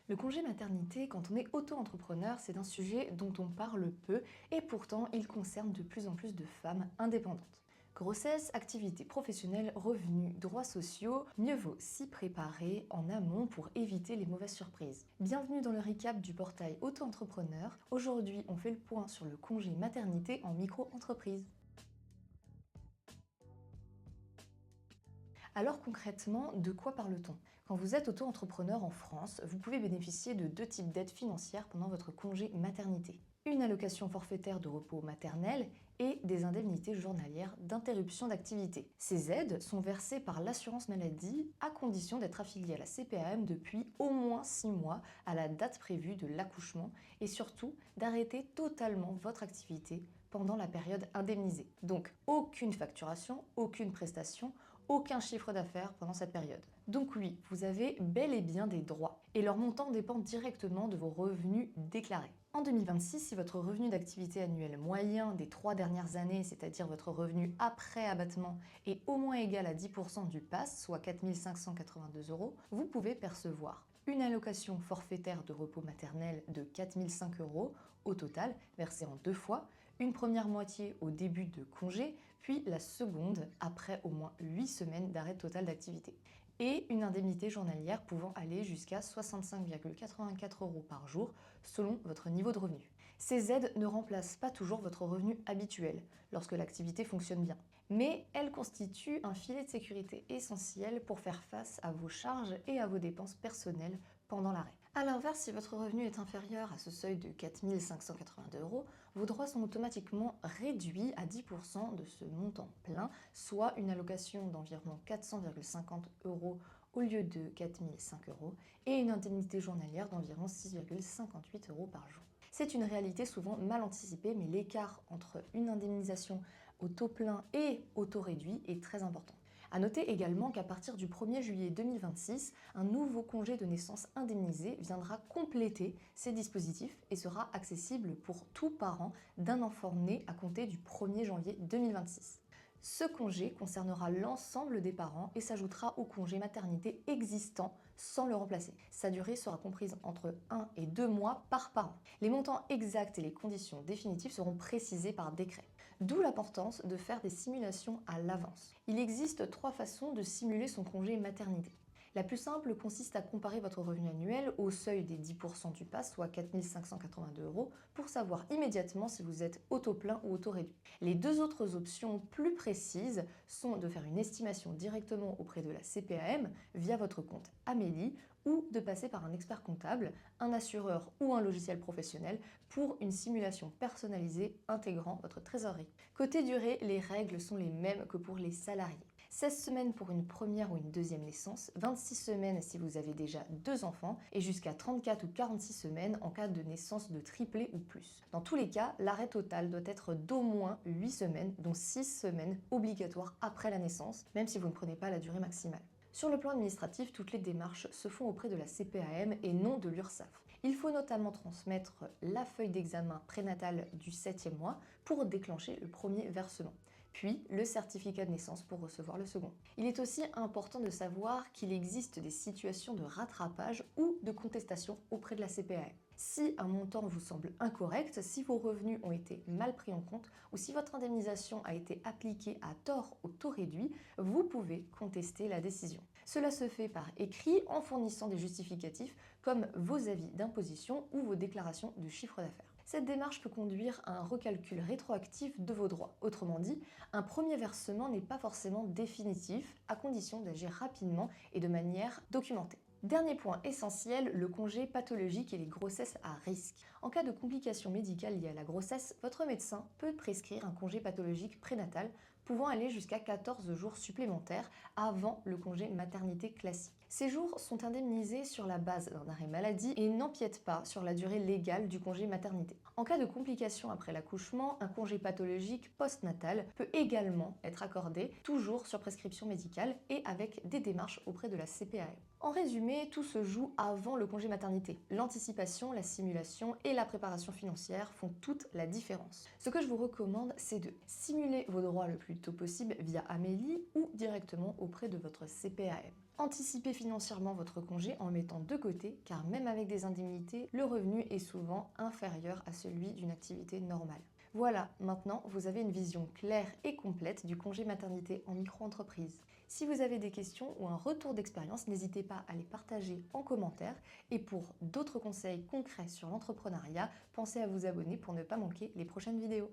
Le congé maternité, quand on est auto-entrepreneur, c'est un sujet dont on parle peu et pourtant il concerne de plus en plus de femmes indépendantes. Grossesse, activité professionnelle, revenus, droits sociaux, mieux vaut s'y préparer en amont pour éviter les mauvaises surprises. Bienvenue dans le recap du portail auto-entrepreneur. Aujourd'hui, on fait le point sur le congé maternité en micro-entreprise. Alors concrètement, de quoi parle-t-on? Quand vous êtes auto-entrepreneur en France, vous pouvez bénéficier de deux types d'aides financières pendant votre congé maternité. Une allocation forfaitaire de repos maternel et des indemnités journalières d'interruption d'activité. Ces aides sont versées par l'assurance maladie à condition d'être affilié à la CPAM depuis au moins 6 mois à la date prévue de l'accouchement et surtout d'arrêter totalement votre activité pendant la période indemnisée. Donc aucune facturation, aucune prestation, aucun chiffre d'affaires pendant cette période. Donc oui, vous avez bel et bien des droits et leur montant dépend directement de vos revenus déclarés. En 2026, si votre revenu d'activité annuel moyen des 3 dernières années, c'est-à-dire votre revenu après abattement, est au moins égal à 10% du PAS, soit 4 582 €, vous pouvez percevoir une allocation forfaitaire de repos maternel de 4 005 € au total, versée en 2 fois, une première moitié au début de congé, puis la seconde après au moins 8 semaines d'arrêt total d'activité. Et une indemnité journalière pouvant aller jusqu'à 65,84 € par jour selon votre niveau de revenu. Ces aides ne remplacent pas toujours votre revenu habituel lorsque l'activité fonctionne bien, mais elles constituent un filet de sécurité essentiel pour faire face à vos charges et à vos dépenses personnelles pendant l'arrêt. A l'inverse, si votre revenu est inférieur à ce seuil de 4 582 €, vos droits sont automatiquement réduits à 10% de ce montant plein, soit une allocation d'environ 400,50 € au lieu de 4 005 € et une indemnité journalière d'environ 6,58 € par jour. C'est une réalité souvent mal anticipée, mais l'écart entre une indemnisation au taux plein et au taux réduit est très important. A noter également qu'à partir du 1er juillet 2026, un nouveau congé de naissance indemnisé viendra compléter ces dispositifs et sera accessible pour tout parent d'un enfant né à compter du 1er janvier 2026. Ce congé concernera l'ensemble des parents et s'ajoutera au congé maternité existant sans le remplacer. Sa durée sera comprise entre 1 et 2 mois par parent. Les montants exacts et les conditions définitives seront précisés par décret. D'où l'importance de faire des simulations à l'avance. Il existe 3 façons de simuler son congé maternité. La plus simple consiste à comparer votre revenu annuel au seuil des 10% du PAS, soit 4 582 €, pour savoir immédiatement si vous êtes auto-plein ou auto-réduit. Les deux autres options plus précises sont de faire une estimation directement auprès de la CPAM via votre compte Amélie ou de passer par un expert comptable, un assureur ou un logiciel professionnel pour une simulation personnalisée intégrant votre trésorerie. Côté durée, les règles sont les mêmes que pour les salariés. 16 semaines pour une première ou une deuxième naissance, 26 semaines si vous avez déjà 2 enfants et jusqu'à 34 ou 46 semaines en cas de naissance de triplé ou plus. Dans tous les cas, l'arrêt total doit être d'au moins 8 semaines, dont 6 semaines obligatoires après la naissance, même si vous ne prenez pas la durée maximale. Sur le plan administratif, toutes les démarches se font auprès de la CPAM et non de l'URSSAF. Il faut notamment transmettre la feuille d'examen prénatal du 7e mois pour déclencher le premier versement, puis le certificat de naissance pour recevoir le second. Il est aussi important de savoir qu'il existe des situations de rattrapage ou de contestation auprès de la CPAM. Si un montant vous semble incorrect, si vos revenus ont été mal pris en compte ou si votre indemnisation a été appliquée à tort au taux réduit, vous pouvez contester la décision. Cela se fait par écrit en fournissant des justificatifs comme vos avis d'imposition ou vos déclarations de chiffre d'affaires. Cette démarche peut conduire à un recalcul rétroactif de vos droits. Autrement dit, un premier versement n'est pas forcément définitif, à condition d'agir rapidement et de manière documentée. Dernier point essentiel, le congé pathologique et les grossesses à risque. En cas de complications médicales liées à la grossesse, votre médecin peut prescrire un congé pathologique prénatal pouvant aller jusqu'à 14 jours supplémentaires avant le congé maternité classique. Ces jours sont indemnisés sur la base d'un arrêt maladie et n'empiètent pas sur la durée légale du congé maternité. En cas de complications après l'accouchement, un congé pathologique postnatal peut également être accordé, toujours sur prescription médicale et avec des démarches auprès de la CPAM. En résumé, tout se joue avant le congé maternité. L'anticipation, la simulation et la préparation financière font toute la différence. Ce que je vous recommande, c'est de simuler vos droits le plus plus tôt possible via Amélie ou directement auprès de votre CPAM. Anticipez financièrement votre congé en mettant de côté, car même avec des indemnités, le revenu est souvent inférieur à celui d'une activité normale. Voilà, maintenant vous avez une vision claire et complète du congé maternité en micro-entreprise. Si vous avez des questions ou un retour d'expérience, n'hésitez pas à les partager en commentaire. Et pour d'autres conseils concrets sur l'entrepreneuriat, pensez à vous abonner pour ne pas manquer les prochaines vidéos.